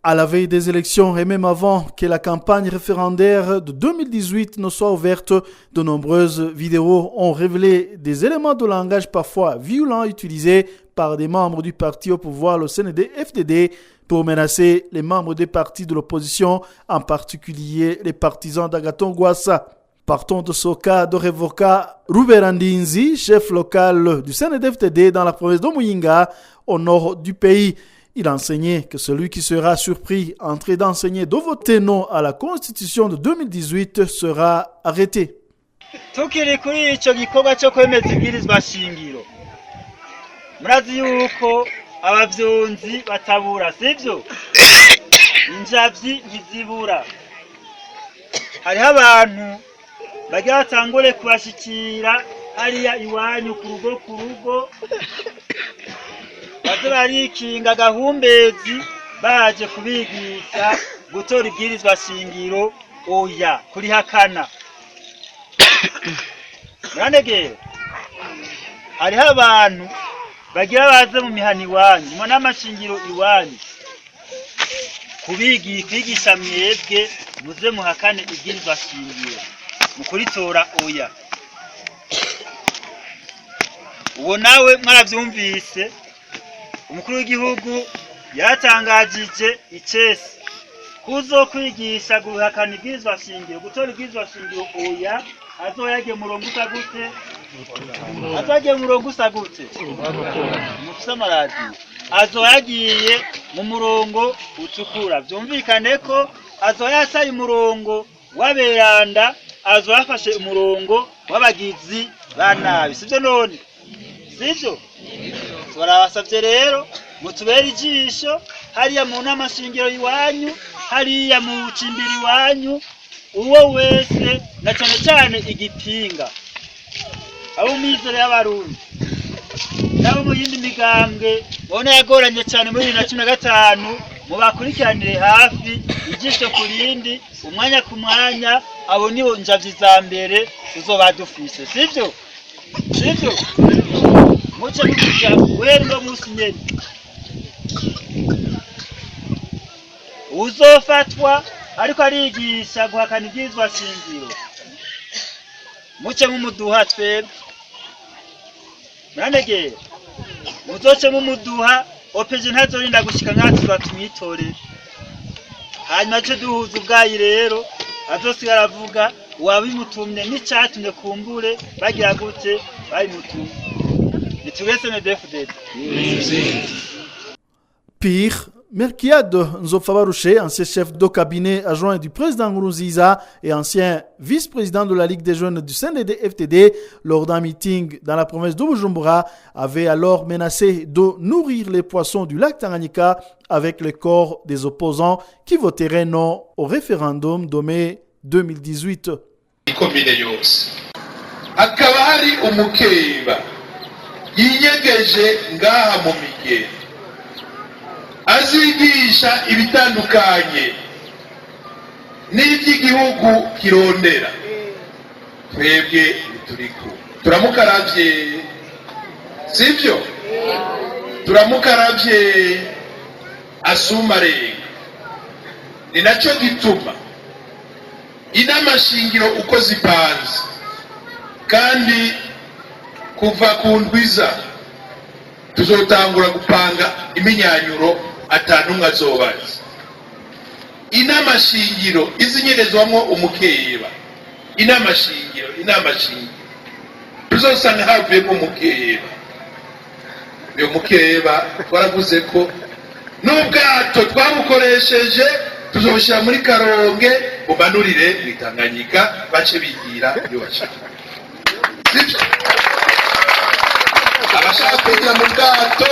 À la veille des élections et même avant que la campagne référendaire de 2018 ne soit ouverte, de nombreuses vidéos ont révélé des éléments de langage parfois violents utilisés par des membres du parti au pouvoir, le CNDD-FDD, pour menacer les membres des partis de l'opposition, en particulier les partisans d'Agathon Rwasa. Partons de ce cas de révocat Ruberandinzi, chef local du CNDD-FDD dans la province de Muyinga, au nord du pays. Il enseignait que celui qui sera surpris en train d'enseigner de voter non à la Constitution de 2018 sera arrêté. Tukiri kuri ico gikorwa cyo kwemeza ibwirizwa shingiro. Murazi yuko abavyonzi batabura, sivyo? Injavyi ntizibura. Hariho abantu bagira batangure kubashikira hariya iwanyu ku rugo baze barikinga gahumbezi baje kubigisha gutora ibwirizwa shingiro oya kurihakana. Muranegera hariho abantu bagira baze mu mihani iwanyu mu n'amashingiro iwanyu kwigisha mwebwe muze muhakane ibwirizwa shingiro mukuritora oya. Uwo nawe mwaravyumvise umukuru w'igihugu yatangajije icese kuzo kwigisha guhakana ibwirizwa shingiro gutora ibwirizwa shingiro oya azoyage murongo usagute mufise amaradi azoyagiye mu murongo utukura. Vyumvikane ko azoyasaye umurongo w'aberanda azoyafashe umurongo w'abagizi ba nabi, sivyo none sivyo? Turabasavye rero mutubere ijisho hariya mu n'amashingiro iwanyu hariya mu cimbiri iwanyu uwo wese na cyane cyane igipinga abo mizero y'abarundi nabo mu yindi migambwe bona yagoranye cyane muri 2015 mu bakurikiranire hafi ijisho kurindi umwanya ku mwanya abo nibo njavyi za mbere uzobadufise, sivyo muce kuja wendo musinyeni uzofatwa ariko arigisha guhakana ibwirizwa shingiro muce mumuduha twebwe. Muranegera muzoce mumuduha opeje ntazorinda gushika nkatura tumwitore hanyuma cyo duhuza ubwayi rero azosigara avuga wabimutumye n'icatumye kumbure bagira gute bayimutumye nitugese ne DFDD. Pire, Melchiade Nzopfabarushe, ancien chef de cabinet adjoint du président Nkurunziza et ancien vice-président de la Ligue des jeunes du CNDD-FDD, lors d'un meeting dans la province de Bujumbura, avait alors menacé de nourrir les poissons du lac Tanganyika avec le corps des opposants qui voteraient non au référendum de mai 2018. azigisha ibitandukanye n'iby'igihugu kirondera twebwe turiko turamukaravye, sivyo? Turamukaravye asumarega. Ni naco gituma inamashingiro uko zipanze kandi kuva ku ndwiza tuzotangura gupanga iminyanyuro atanumwe azobaza. Inamashingiro izinyerezwamwo umukeba inamashingiro tuzosanga havuyemo umukeba. Uyo mukeba twaravuze ko n'ubwato twabukoresheje tuzoshira muri Karonge bumanurire mwitanganyika bace bigira iyo bashaka. Abashaka kugira mu bwato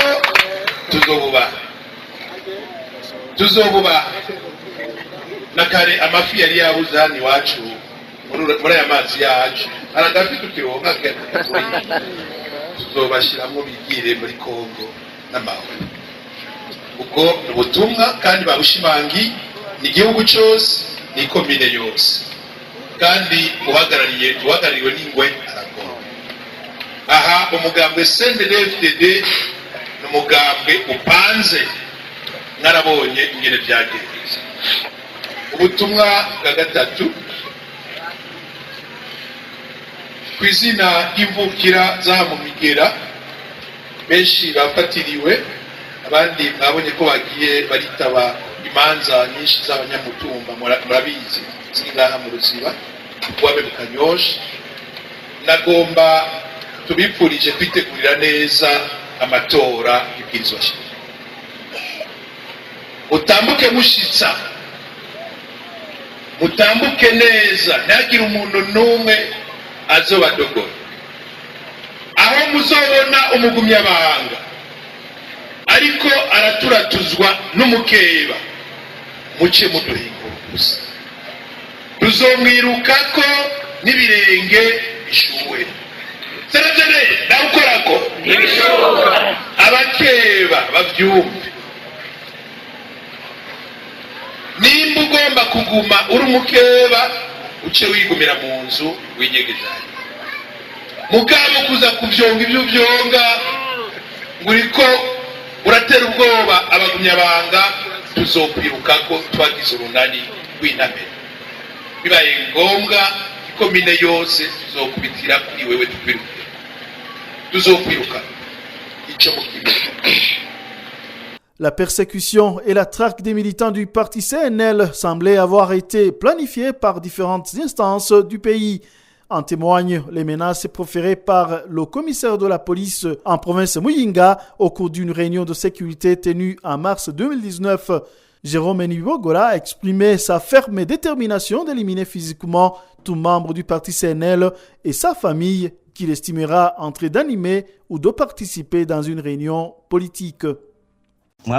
tuzobuba nakare amafi yari yabuze hano iwacu muri aya mazi yacu aragafi tukironka tuzobashiramo bigire muri Kongo n'amahoro. Uko ubutumwa kandi babushimangi ni igihugu cyose ni komine yose kandi uhagarariwe n'ingwe arakora. Aha umugambwe CNDD-FDD n'umugambwe upanze mwarabonye ingene byagenze. Ubutumwa bwa gatatu ku izina ry'imvukira zaha mu Migera, benshi bafatiriwe, abandi mwabonye ko bagiye baritaba imanza nyinshi z'abanyamutumba, murabizi ziri ngaha mu Ruziba, kuwabe mu Kanyosha. Nagomba tubipfurije kwitegurira neza amatora y'ibwirizwa shingiro. Mutambuke mushitsa, mutambuke neza, ntihagire umuntu n'umwe azobadogora. Aho muzobona umugumyabanga ariko araturatuzwa n'umukeba, muce muduhinga gusa, tuzomwirukako n'ibirenge bishuwe. Serejene nawukorako abakeba bavyumve. Nimba ugomba kuguma uri umukeba, uce wigumira mu nzu winyegezayo. Mugabo kuza kuvyonga ibyo vyonga nguriko uratera ubwoba abagumyabanga, tuzokwirukako twagize urunani rw'intamenya. Bibaye ngombwa ikomine yose tuzokubitira kuri wewe tukwiruke, tuzokwiruka ico mukimenya. La persécution et la traque des militants du parti CNL semblaient avoir été planifiées par différentes instances du pays. En témoignent les menaces proférées par le commissaire de la police en province Muyinga au cours d'une réunion de sécurité tenue en mars 2019. Jérôme Nibogola a exprimé sa ferme détermination d'éliminer physiquement tout membre du parti CNL et sa famille qu'il estimera en train d'animer ou de participer dans une réunion politique. Vous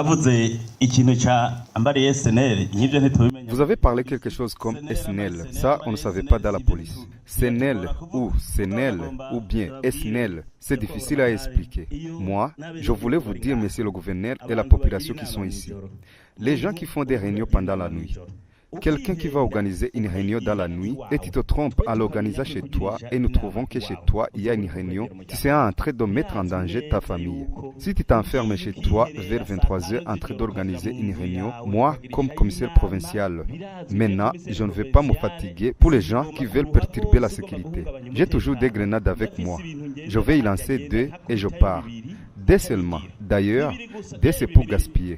avez parlé quelque chose comme SNL. Ça, on ne savait pas dans la police. SNL ou SNL ou bien SNL, c'est difficile à expliquer. Moi, je voulais vous dire, monsieur le gouverneur et la population qui sont ici, les gens qui font des réunions pendant la nuit, quelqu'un qui va organiser une réunion dans la nuit et tu te trompes à l'organiser chez toi et nous trouvons que chez toi il y a une réunion, tu seras en train de mettre en danger ta famille. Si tu t'enfermes chez toi vers 23h en train d'organiser une réunion, moi comme commissaire provincial, maintenant je ne vais pas me fatiguer pour les gens qui veulent perturber la sécurité. J'ai toujours des grenades avec moi. Je vais y lancer 2 et je pars. 2 seulement. D'ailleurs, 2 c'est pour gaspiller.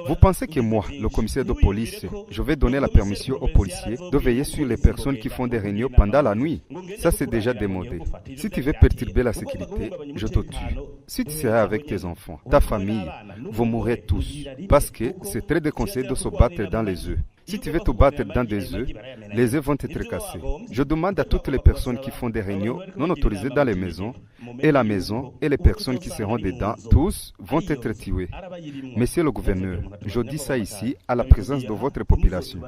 Vous pensez que moi, le commissaire de police, je vais donner la permission aux policiers de veiller sur les personnes qui font des réunions pendant la nuit? Ça c'est déjà démodé. Si tu veux perturber la sécurité, je te tue. Si tu seras avec tes enfants, ta famille, vous mourrez tous. Parce que c'est très déconseillé de se battre dans les œufs. Si tu veux te battre dans des œufs, les œufs vont être cassés. Je demande à toutes les personnes qui font des réunions non autorisées dans les maisons, et la maison et les personnes qui seront dedans, tous vont être tués. Monsieur le gouverneur, je dis ça ici à la présence de votre population.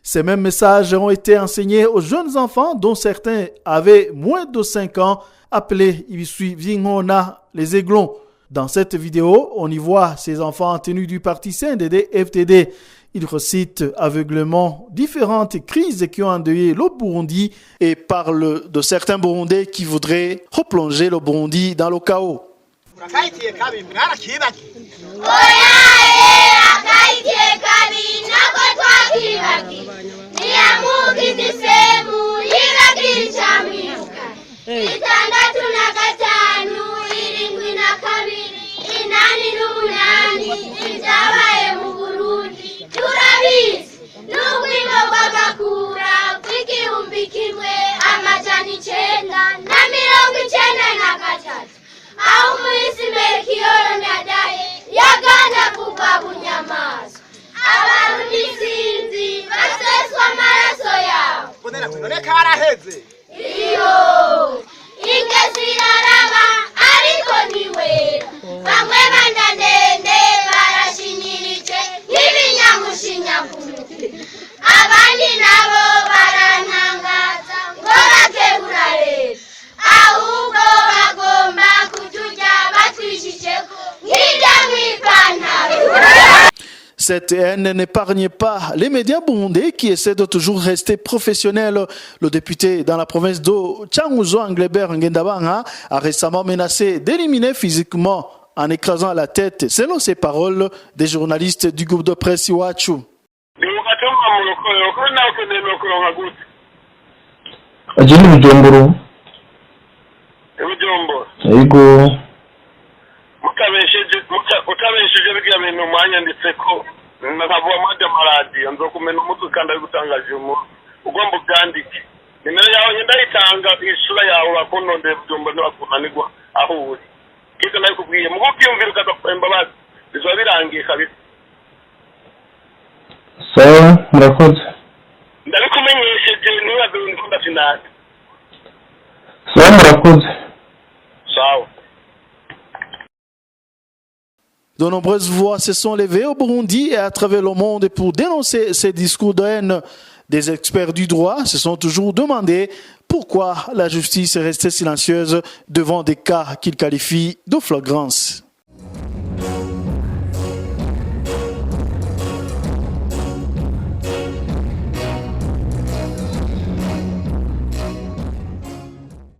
Ces mêmes messages ont été enseignés aux jeunes enfants dont certains avaient moins de 5 ans, appelés Ibisui Vingona, les Aiglons. Dans cette vidéo, on y voit ces enfants en tenue du parti CNDD-FDD. Ils recitent aveuglément différentes crises qui ont endeuillé le Burundi et parlent de certains Burundais qui voudraient replonger le Burundi dans le chaos. Cette haine n'épargne pas les médias burundais qui essaient de toujours rester professionnels. Le député dans la province de Changuzo, Anglebert Ngendabanga, a récemment menacé d'éliminer physiquement en écrasant la tête, selon ces paroles des journalistes du groupe de presse Iwachu. Ajini Bujumbura. Yego. Mutabesheje bigira bintu mwanyanditseko nakavuga amade maradi nzokumena umutwe kandi ari gutangaje ugomba ubwandike nimero yawe ndayitanga isura yawe bakononde Bujumbura n'abakunanirwa aho uri kizo nayo kubwiye mu kwiyumvira ukazakwemba bazi bizo birangiye kabisa Sawa murakoze ndabikumenyesheje niba ndumva sinati Sawa murakoze Sawa De nombreuses voix se sont levées au Burundi et à travers le monde pour dénoncer ces discours de haine. Des experts du droit se sont toujours demandé pourquoi la justice est restée silencieuse devant des cas qu'ils qualifient de flagrance.